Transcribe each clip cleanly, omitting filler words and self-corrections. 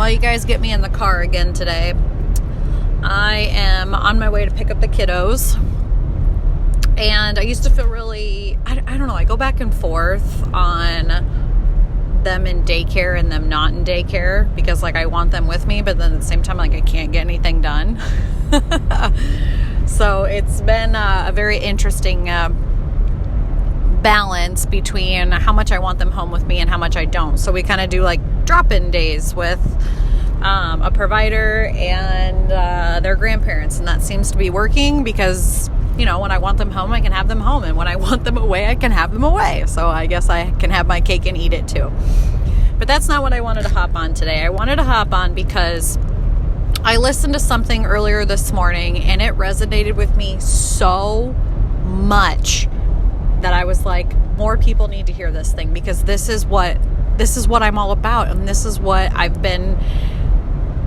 while you guys get me in the car again today, I am on my way to pick up the kiddos. And I used to feel really, I don't know, I go back and forth on them in daycare and them not in daycare because, like, I want them with me, but then at the same time, like, I can't get anything done. So it's been a very interesting balance between how much I want them home with me and how much I don't. So we kind of do like drop-in days with a provider and their grandparents, and that seems to be working because, you know, when I want them home, I can have them home, and when I want them away, I can have them away. So I guess I can have my cake and eat it too. But that's not what I wanted to hop on today. I wanted to hop on because I listened to something earlier this morning and it resonated with me so much that I was like, more people need to hear this thing, because this is what I'm all about, and this is what I've been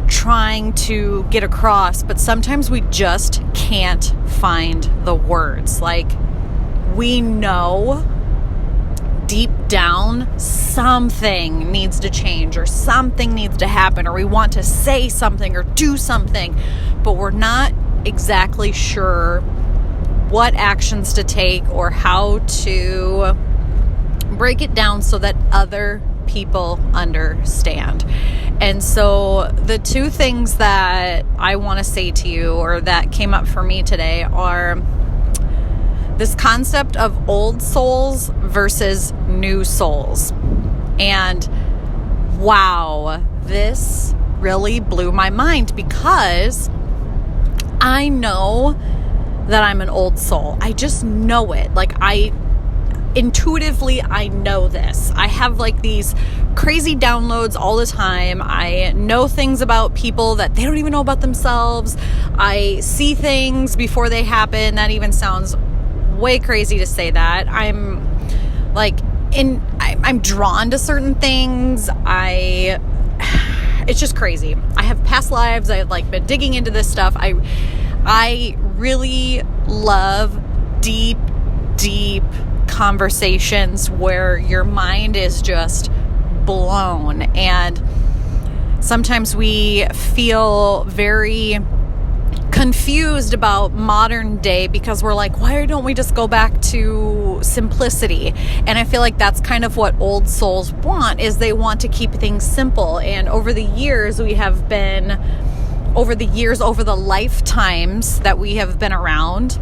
trying to get across, but sometimes we just can't find the words. Like, we know deep down something needs to change, or something needs to happen, or we want to say something or do something, but we're not exactly sure what actions to take or how to break it down so that other people understand. And so the two things that I want to say to you, or that came up for me today, are this concept of old souls versus new souls. And wow, this really blew my mind, because I know that I'm an old soul. I just know it. Like, intuitively, I know this. I have like these crazy downloads all the time. I know things about people that they don't even know about themselves. I see things before they happen. That even sounds way crazy to say that. I'm drawn to certain things. It's just crazy. I have past lives. I've like been digging into this stuff. I really love deep conversations where your mind is just blown. And sometimes we feel very confused about modern day because we're like, why don't we just go back to simplicity? And I feel like that's kind of what old souls want, is they want to keep things simple. And over the lifetimes that we have been around,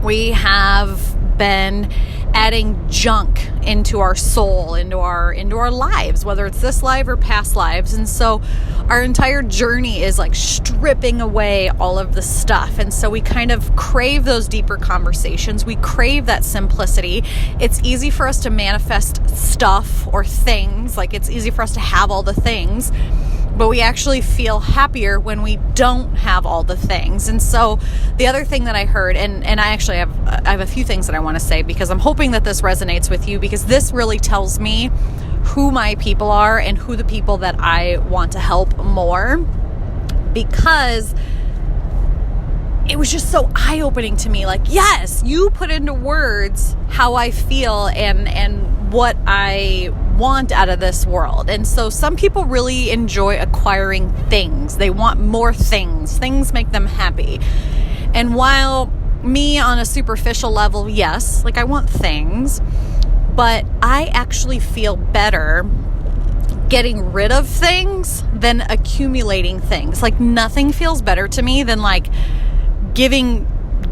we have been adding junk into our soul, into our lives, whether it's this life or past lives. And so our entire journey is like stripping away all of the stuff. And so we kind of crave those deeper conversations. We crave that simplicity. It's easy for us to manifest stuff or things. Like, it's easy for us to have all the things, but we actually feel happier when we don't have all the things. And so the other thing that I heard, and I actually have a few things that I want to say, because I'm hoping that this resonates with you, because this really tells me who my people are and who the people that I want to help more, because it was just so eye-opening to me. Like, yes, you put into words how I feel and what I want out of this world. And so some people really enjoy acquiring things. They want more things. Things make them happy. And while me on a superficial level, yes, like I want things, but I actually feel better getting rid of things than accumulating things. Like, nothing feels better to me than like giving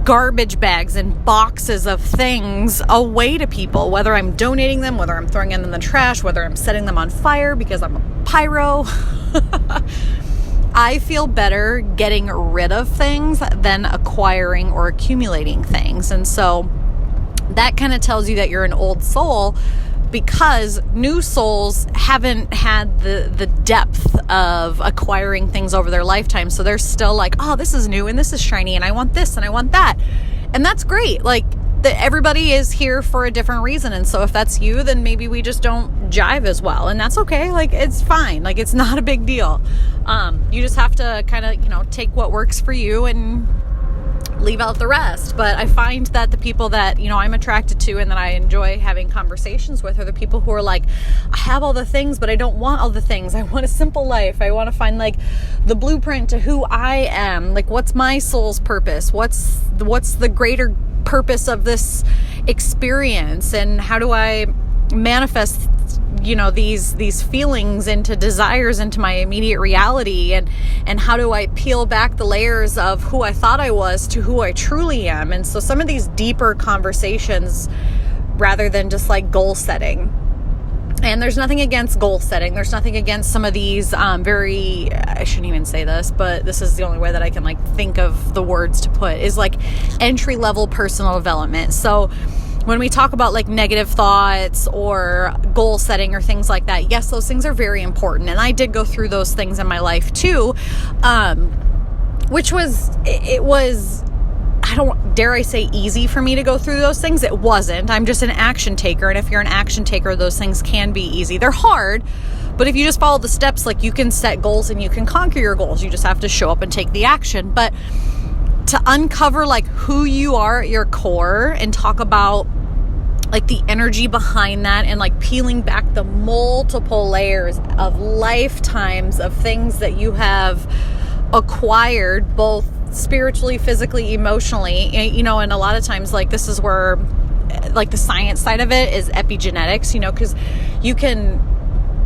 garbage bags and boxes of things away to people, whether I'm donating them, whether I'm throwing them in the trash, whether I'm setting them on fire because I'm a pyro. I feel better getting rid of things than acquiring or accumulating things. And so that kind of tells you that you're an old soul, because new souls haven't had the depth of acquiring things over their lifetime. So they're still like, oh, this is new and this is shiny and I want this and I want that. And that's great. Like, everybody is here for a different reason. And so if that's you, then maybe we just don't jive as well. And that's okay. Like, it's fine. Like, it's not a big deal. You just have to kind of, take what works for you and leave out the rest. But I find that the people that, I'm attracted to and that I enjoy having conversations with are the people who are like, I have all the things, but I don't want all the things. I want a simple life. I want to find like the blueprint to who I am. Like, what's my soul's purpose? What's the greater purpose of this experience? And how do I manifest these feelings into desires into my immediate reality, and how do I peel back the layers of who I thought I was to who I truly am? And so some of these deeper conversations rather than just like goal setting. And there's nothing against goal setting. There's nothing against some of these I shouldn't even say this, but this is the only way that I can like think of the words to put, is like entry level personal development. So when we talk about like negative thoughts or goal setting or things like that, yes, those things are very important. And I did go through those things in my life too, which was, I don't dare I say easy for me to go through those things. It wasn't. I'm just an action taker. And if you're an action taker, those things can be easy. They're hard, but if you just follow the steps, like you can set goals and you can conquer your goals. You just have to show up and take the action. But to uncover like who you are at your core and talk about like the energy behind that, and like peeling back the multiple layers of lifetimes of things that you have acquired, both spiritually, physically, emotionally, and a lot of times like this is where like the science side of it is epigenetics, because you can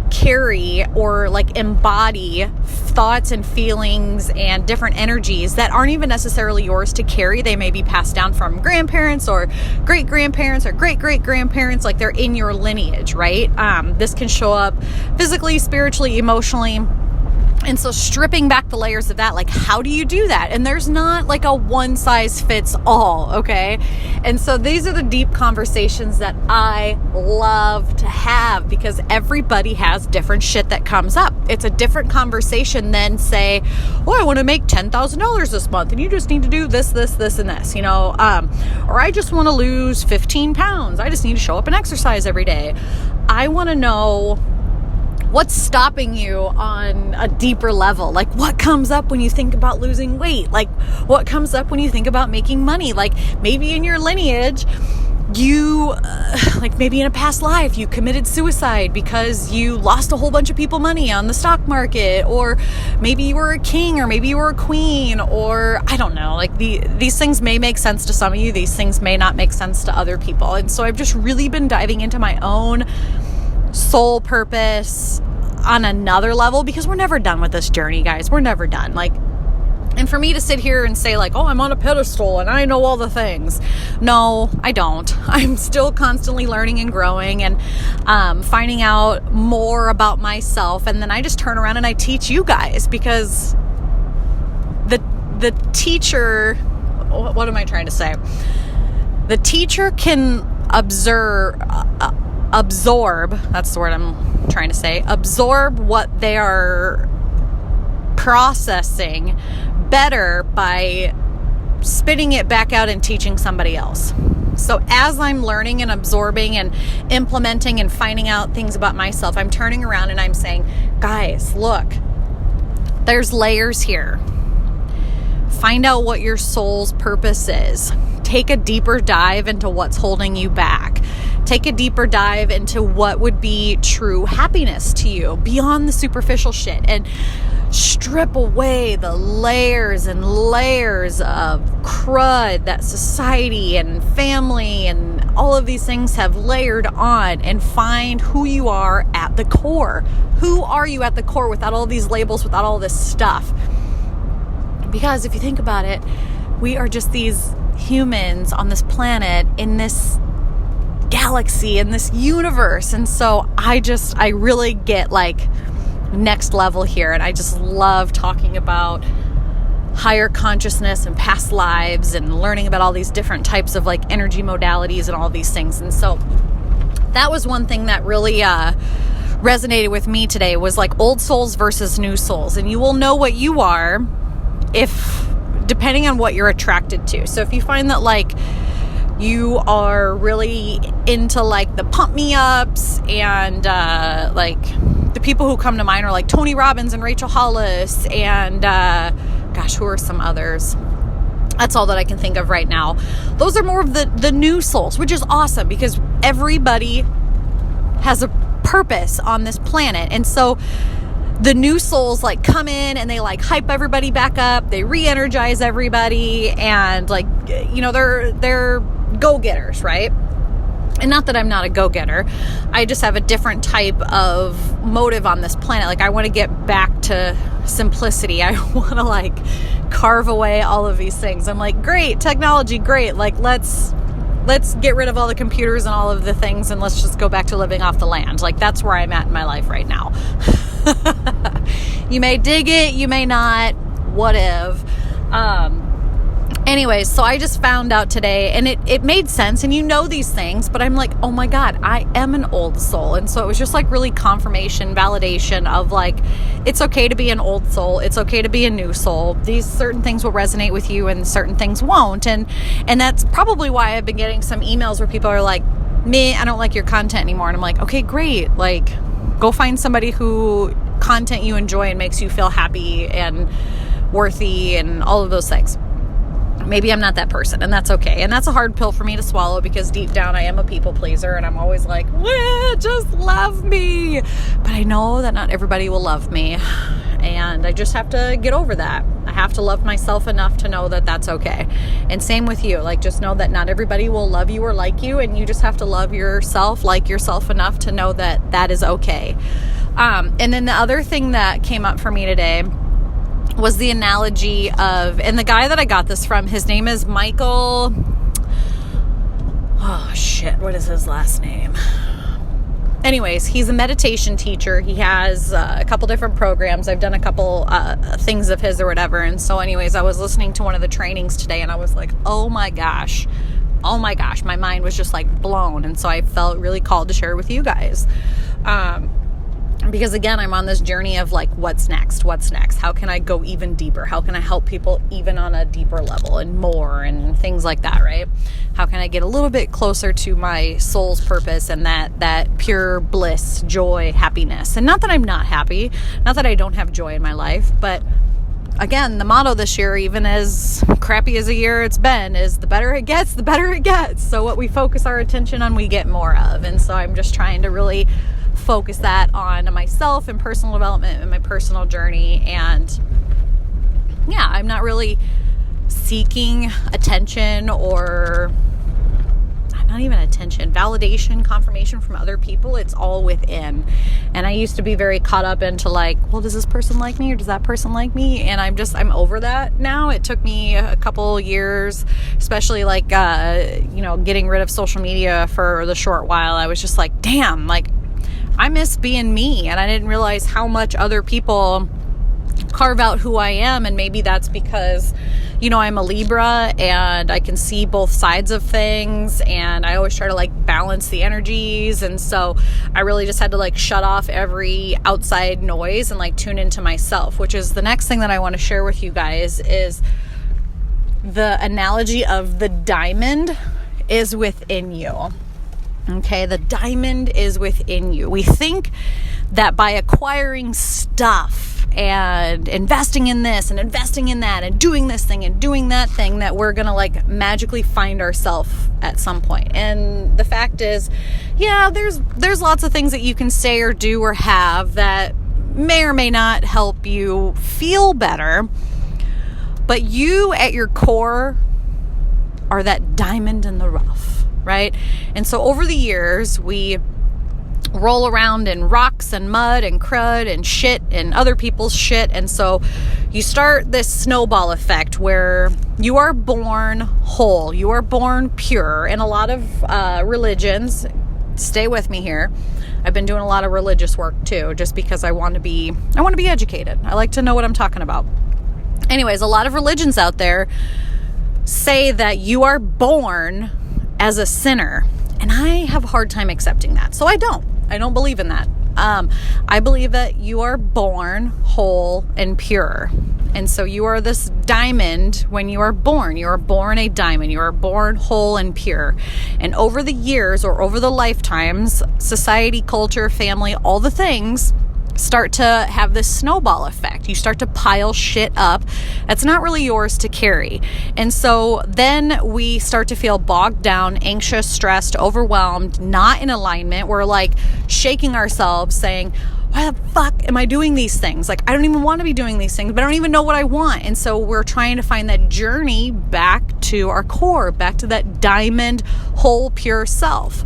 carry or like embody thoughts and feelings and different energies that aren't even necessarily yours to carry. They may be passed down from grandparents or great grandparents or great great grandparents, like they're in your lineage, right? This can show up physically, spiritually, emotionally. And so stripping back the layers of that, like how do you do that? And there's not like a one size fits all, okay? And so these are the deep conversations that I love to have, because everybody has different shit that comes up. It's a different conversation than say, oh, I want to make $10,000 this month and you just need to do this, this, this, and this, or I just want to lose 15 pounds. I just need to show up and exercise every day. I want to know what's stopping you on a deeper level. Like what comes up when you think about losing weight? Like what comes up when you think about making money? Like maybe in your lineage, you, like maybe in a past life, you committed suicide because you lost a whole bunch of people money on the stock market, or maybe you were a king, or maybe you were a queen, or I don't know, like these things may make sense to some of you. These things may not make sense to other people. And so I've just really been diving into my own soul purpose on another level, because we're never done with this journey, guys. We're never done. Like, and for me to sit here and say like, oh, I'm on a pedestal and I know all the things. No, I don't. I'm still constantly learning and growing and finding out more about myself. And then I just turn around and I teach you guys, because the teacher, what am I trying to say? The teacher can absorb, that's the word I'm trying to say, absorb what they are processing better by spitting it back out and teaching somebody else. So as I'm learning and absorbing and implementing and finding out things about myself, I'm turning around and I'm saying, guys, look, there's layers here. Find out what your soul's purpose is. Take a deeper dive into what's holding you back. Take a deeper dive into what would be true happiness to you beyond the superficial shit, and strip away the layers and layers of crud that society and family and all of these things have layered on, and find who you are at the core. Who are you at the core without all these labels, without all this stuff? Because if you think about it, we are just these humans on this planet, in this galaxy, in this universe. And so I really get like next level here. And I just love talking about higher consciousness and past lives and learning about all these different types of like energy modalities and all these things. And so that was one thing that really resonated with me today, was like old souls versus new souls. And you will know what you are depending on what you're attracted to. So if you find that like you are really into like the pump me ups and like the people who come to mind are like Tony Robbins and Rachel Hollis and gosh, who are some others? That's all that I can think of right now. Those are more of the new souls, which is awesome because everybody has a purpose on this planet. And so the new souls like come in and they like hype everybody back up. They re-energize everybody and like, you know, they're go-getters, right? And not that I'm not a go-getter. I just have a different type of motive on this planet. Like I want to get back to simplicity. I want to like carve away all of these things. I'm like, great, technology, great. Like let's get rid of all the computers and all of the things and let's just go back to living off the land. Like that's where I'm at in my life right now. You may dig it, you may not, whatever. Anyways, so I just found out today and it made sense and you know these things, but I'm like, oh my God, I am an old soul. And so it was just like really confirmation, validation of like, it's okay to be an old soul. It's okay to be a new soul. These certain things will resonate with you and certain things won't. And that's probably why I've been getting some emails where people are like, I don't like your content anymore. And I'm like, okay, great. Like go find somebody who content you enjoy and makes you feel happy and worthy and all of those things. Maybe I'm not that person and that's okay. And that's a hard pill for me to swallow because deep down I am a people pleaser and I'm always like, just love me. But I know that not everybody will love me and I just have to get over that. I have to love myself enough to know that that's okay. And same with you. Like just know that not everybody will love you or like you and you just have to love yourself, like yourself enough to know that that is okay. And then the other thing that came up for me today was the analogy of, and the guy that I got this from, his name is Michael, what is his last name? Anyways, he's a meditation teacher. He has a couple different programs. I've done a couple things of his or whatever. And so anyways, I was listening to one of the trainings today and I was like, oh my gosh, my mind was just like blown. And so I felt really called to share with you guys. Because again, I'm on this journey of like, what's next? How can I go even deeper? How can I help people even on a deeper level and more and things like that, right? How can I get a little bit closer to my soul's purpose and that pure bliss, joy, happiness? And not that I'm not happy, not that I don't have joy in my life, but again, the motto this year, even as crappy as a year it's been, is the better it gets, the better it gets. So what we focus our attention on, we get more of. And so I'm just trying to really focus that on myself and personal development and my personal journey. And yeah, I'm not really seeking attention or not even attention, validation, confirmation from other people. It's all within. And I used to be very caught up into like, well, does this person like me or does that person like me? And I'm over that now. It took me a couple years, especially like, getting rid of social media for the short while. I was just like, damn, like I miss being me. And I didn't realize how much other people carve out who I am. And maybe that's because, I'm a Libra and I can see both sides of things and I always try to like balance the energies. And so I really just had to like shut off every outside noise and like tune into myself, which is the next thing that I want to share with you guys is the analogy of the diamond is within you. Okay, the diamond is within you. We think that by acquiring stuff and investing in this and investing in that and doing this thing and doing that thing that we're gonna like magically find ourselves at some point. And the fact is, yeah, there's lots of things that you can say or do or have that may or may not help you feel better, but you at your core are that diamond in the rough, right? And so over the years, we roll around in rocks and mud and crud and shit and other people's shit. And so you start this snowball effect where you are born whole, you are born pure. And a lot of religions, stay with me here, I've been doing a lot of religious work too, just because I want to be educated. I like to know what I'm talking about. Anyways, a lot of religions out there say that you are born as a sinner. And I have a hard time accepting that. So I don't believe in that. I believe that you are born whole and pure. And so you are this diamond when you are born. You are born a diamond. You are born whole and pure. And over the years or over the lifetimes, society, culture, family, all the things start to have this snowball effect. You start to pile shit up that's not really yours to carry. And so then we start to feel bogged down, anxious, stressed, overwhelmed, not in alignment. We're like shaking ourselves saying, why the fuck am I doing these things? Like, I don't even want to be doing these things, but I don't even know what I want. And so we're trying to find that journey back to our core, back to that diamond, whole, pure self.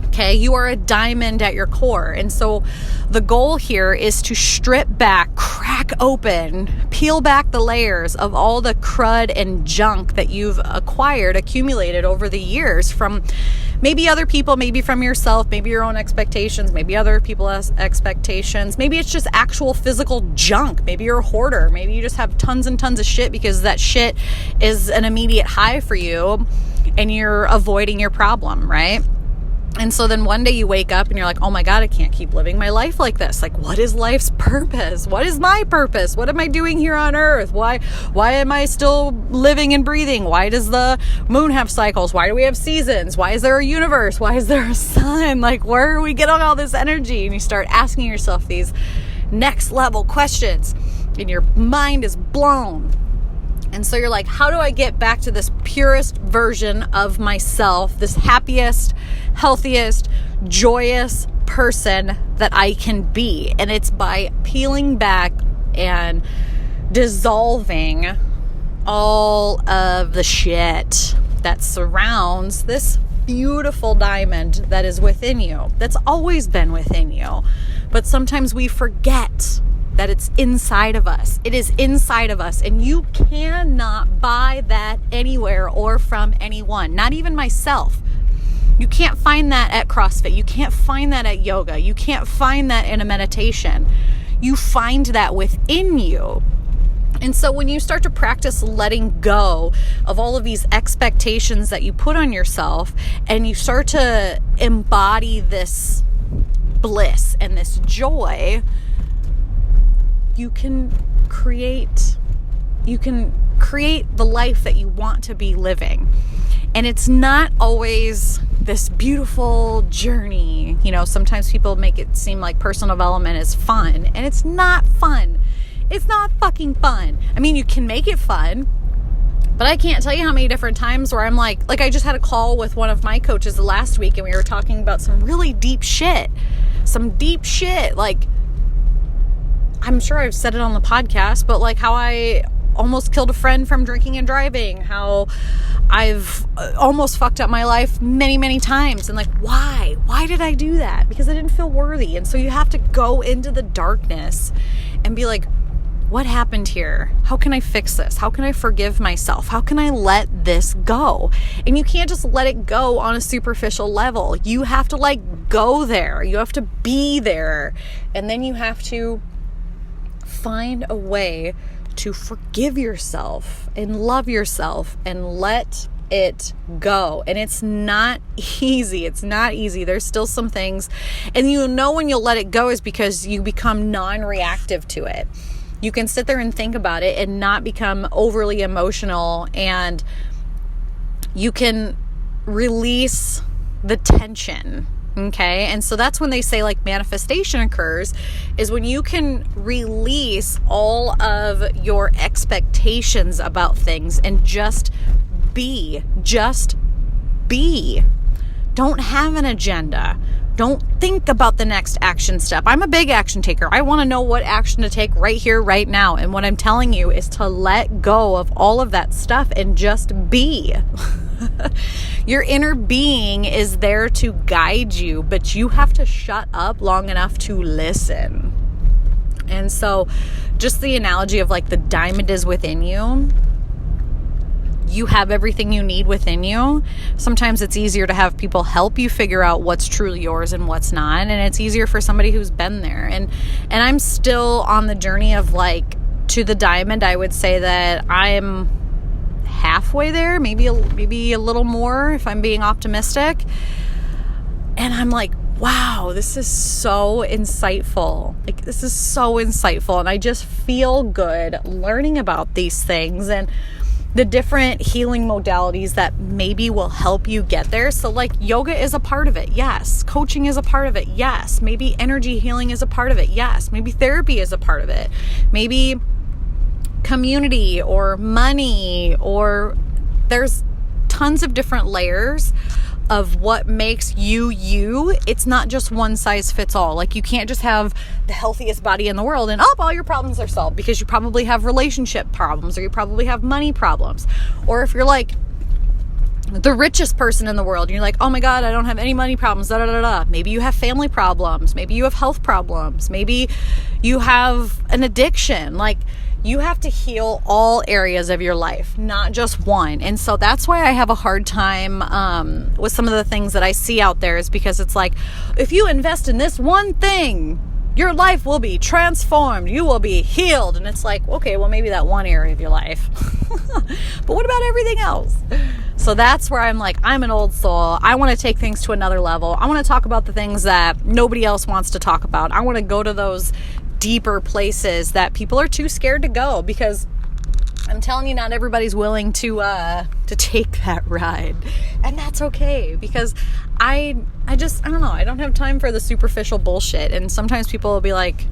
Okay, you are a diamond at your core. And so the goal here is to strip back, crack open, peel back the layers of all the crud and junk that you've accumulated over the years from maybe other people, maybe from yourself, maybe your own expectations, maybe other people's expectations. Maybe it's just actual physical junk. Maybe you're a hoarder. Maybe you just have tons and tons of shit because that shit is an immediate high for you and you're avoiding your problem, right? And so then one day you wake up and you're like, oh my God, I can't keep living my life like this. Like, what is life's purpose? What is my purpose? What am I doing here on earth? Why am I still living and breathing? Why does the moon have cycles? Why do we have seasons? Why is there a universe? Why is there a sun? Like, where are we getting all this energy? And you start asking yourself these next level questions and your mind is blown. And so you're like, how do I get back to this purest version of myself, this happiest, healthiest, joyous person that I can be? And it's by peeling back and dissolving all of the shit that surrounds this beautiful diamond that is within you, that's always been within you. But sometimes we forget that it's inside of us. It is inside of us, and you cannot buy that anywhere or from anyone, not even myself. You can't find that at CrossFit. You can't find that at yoga. You can't find that in a meditation. You find that within you. And so when you start to practice letting go of all of these expectations that you put on yourself, and you start to embody this bliss and this joy, you can create the life that you want to be living. And it's not always this beautiful journey. You know, sometimes people make it seem like personal development is fun, and it's not fun. It's not fucking fun. I mean, you can make it fun, but I can't tell you how many different times where I'm like I just had a call with one of my coaches last week, and we were talking about some really deep shit. Like, I'm sure I've said it on the podcast, but like how I almost killed a friend from drinking and driving, how I've almost fucked up my life many, many times. And like, why? Why did I do that? Because I didn't feel worthy. And so you have to go into the darkness and be like, what happened here? How can I fix this? How can I forgive myself? How can I let this go? And you can't just let it go on a superficial level. You have to like go there. You have to be there. And then you have to find a way to forgive yourself and love yourself and let it go. And it's not easy. There's still some things, and you know when you'll let it go is because you become non-reactive to it. You can sit there and think about it and not become overly emotional, and you can release the tension. Okay. And so that's when they say like manifestation occurs, is when you can release all of your expectations about things and just be. Don't have an agenda. Don't think about the next action step. I'm a big action taker. I want to know what action to take right here, right now. And what I'm telling you is to let go of all of that stuff and just be. Your inner being is there to guide you, but you have to shut up long enough to listen. And so just the analogy of like the diamond is within you. You have everything you need within you. Sometimes it's easier to have people help you figure out what's truly yours and what's not. And it's easier for somebody who's been there. And I'm still on the journey of like to the diamond. I would say that I'm halfway there, maybe a little more if I'm being optimistic. And I'm like, wow, this is so insightful. This is so insightful. And I just feel good learning about these things. And the different healing modalities that maybe will help you get there. So like yoga is a part of it. Yes. Coaching is a part of it. Yes. Maybe energy healing is a part of it. Yes. Maybe therapy is a part of it. Maybe community or money, or there's tons of different layers of what makes you you. It's not just one size fits all. Like you can't just have the healthiest body in the world and all your problems are solved, because you probably have relationship problems, or you probably have money problems. Or if you're like the richest person in the world and you're like, oh my God, I don't have any money problems, da da da da. Maybe you have family problems, maybe you have health problems, maybe you have an addiction. Like you have to heal all areas of your life, not just one. And so that's why I have a hard time with some of the things that I see out there, is because it's like, if you invest in this one thing, your life will be transformed. You will be healed. And it's like, okay, well, maybe that one area of your life. But what about everything else? So that's where I'm like, I'm an old soul. I want to take things to another level. I want to talk about the things that nobody else wants to talk about. I want to go to those deeper places that people are too scared to go, because I'm telling you, not everybody's willing to take that ride. And that's okay, because I don't know, I don't have time for the superficial bullshit. And sometimes people will be like,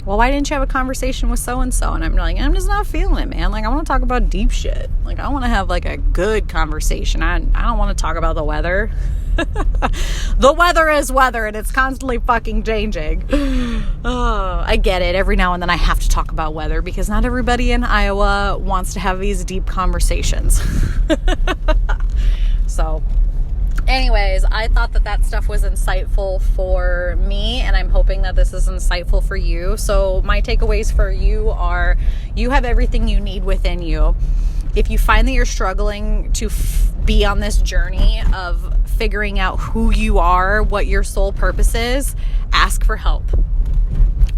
well, why didn't you have a conversation with so-and-so? And I'm like, I'm just not feeling it, man. Like, I want to talk about deep shit. Like, I want to have like a good conversation. I don't want to talk about the weather. The weather is weather, and it's constantly fucking changing. Oh, I get it. Every now and then I have to talk about weather, because not everybody in Iowa wants to have these deep conversations. So anyways, I thought that stuff was insightful for me, and I'm hoping that this is insightful for you. So my takeaways for you are, you have everything you need within you. If you find that you're struggling to be on this journey of figuring out who you are, what your soul purpose is, ask for help.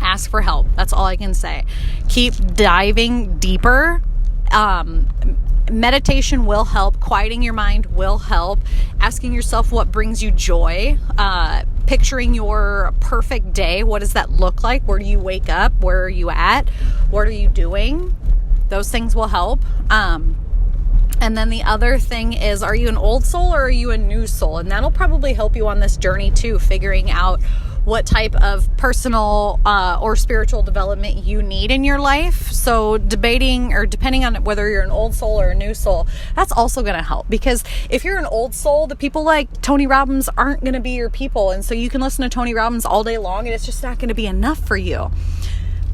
Ask for help. That's all I can say. Keep diving deeper. Meditation will help. Quieting your mind will help. Asking yourself what brings you joy. Picturing your perfect day. What does that look like? Where do you wake up? Where are you at? What are you doing? Those things will help. And then the other thing is, are you an old soul or are you a new soul? And that'll probably help you on this journey too, figuring out what type of personal or spiritual development you need in your life. So debating, or depending on whether you're an old soul or a new soul, that's also going to help. Because if you're an old soul, the people like Tony Robbins aren't going to be your people. And so you can listen to Tony Robbins all day long and it's just not going to be enough for you.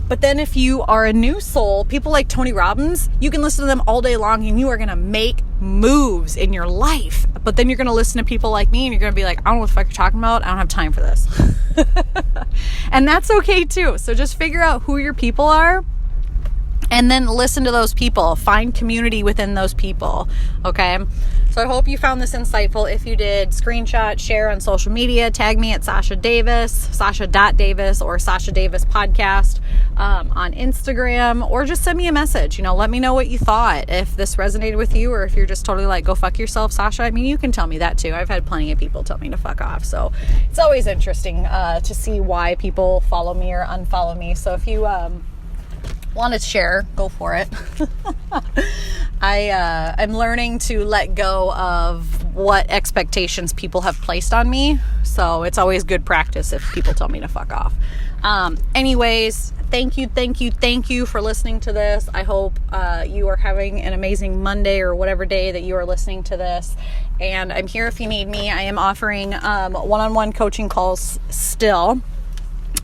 But then if you are a new soul, people like Tony Robbins, you can listen to them all day long and you are going to make moves in your life. But then you're going to listen to people like me and you're going to be like, I don't know what the fuck you're talking about. I don't have time for this. And that's okay too. So just figure out who your people are and then listen to those people. Find community within those people. Okay? So I hope you found this insightful. If you did, screenshot, share on social media, tag me at Sasha Davis, Sasha.Davis, or Sasha Davis Podcast on Instagram, or just send me a message. Let me know what you thought. If this resonated with you, or if you're just totally like, go fuck yourself, Sasha. I mean, you can tell me that too. I've had plenty of people tell me to fuck off. So it's always interesting to see why people follow me or unfollow me. So if you want to share, go for it. I'm learning to let go of what expectations people have placed on me. So it's always good practice if people tell me to fuck off. Anyways, thank you for listening to this. I hope you are having an amazing Monday or whatever day that you are listening to this. And I'm here if you need me. I am offering one-on-one coaching calls still.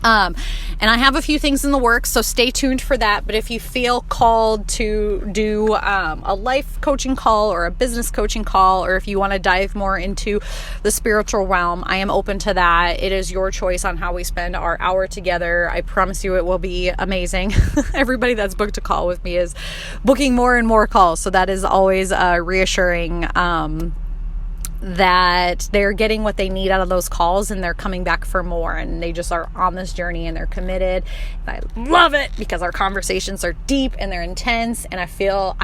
And I have a few things in the works, so stay tuned for that. But if you feel called to do a life coaching call or a business coaching call, or if you want to dive more into the spiritual realm, I am open to that. It is your choice on how we spend our hour together. I promise you it will be amazing. Everybody that's booked a call with me is booking more and more calls, so that is always reassuring. That they're getting what they need out of those calls and they're coming back for more, and they just are on this journey and they're committed. And I love it because our conversations are deep and they're intense, and I feel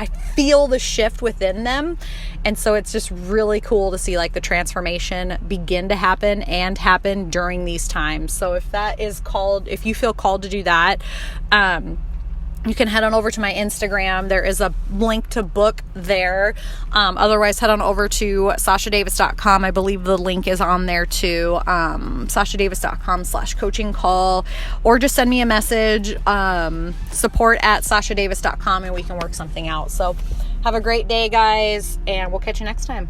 the shift within them. And so it's just really cool to see like the transformation begin to happen and happen during these times. So if you feel called to do that, you can head on over to my Instagram. There is a link to book there. Otherwise, head on over to sashadavis.com. I believe the link is on there too. sashadavis.com/coaching call, or just send me a message, support@sashadavis.com, and we can work something out. So have a great day, guys, and we'll catch you next time.